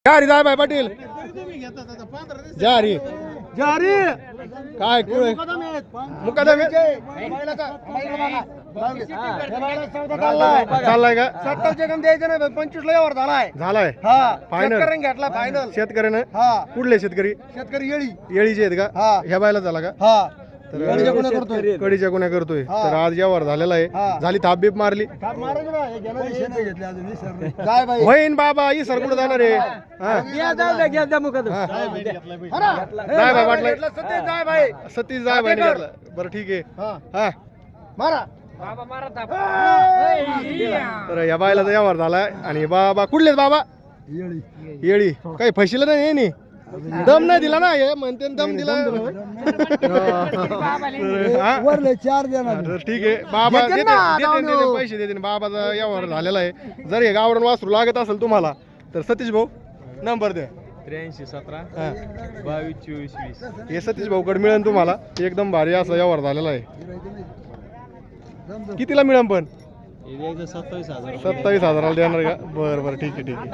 जारी जाय बाय पाटील जारी जारी काय कुळे मुकादम चाललाय का 70 कम द्यायचं नाही 25 ला यावर झालाय झालाय हा फायनल शेतकऱ्यांनी घेतला फायनल शेतकऱ्यानं हा कुठले शेतकरी शेतकरी येळी येळीचे आहेत का हा. ह्या बायला झाला का हा तर येळीच्या गुन्हा करतोय कडीच्या गुन्हा करतोय हा. तर आज यावर झालेला आहे हा. झाली थाप बीप मारली पैसे नाही घेतले अजून विसरले. काय बाई होईन बाबा ही सर कुठं जाणार आहे हा. हा. जाय बाय वाटलंय सत्तेच जाय बाई सतीश जाय बाय निघाला. बरं ठीक आहे हा हा मारा तर या बायला तर यावर झालाय आणि बाबा कुठले बाबा येळी येळी काही फशील नाही नी दम नाही दिला ना हे म्हणते ना दम दिला तर हा? वरले 4 देणार तर ठीक आहे बाबा देते देते ना, देते- दावणीवर. देते, पैसे देते ना. बाबाचा यावर झालेला आहे जर हे गावडून वासरू लागत असेल तुम्हाला तर सतीश भाऊ नंबर द्या 8317 हा. 222420 हे सतीश भाऊकडे मिळेल तुम्हाला एकदम भारी असा यावर झालेला आहे कितीला मिळेल पण 27,000 27,000 देणार का बरं बरं ठीक आहे ठीक आहे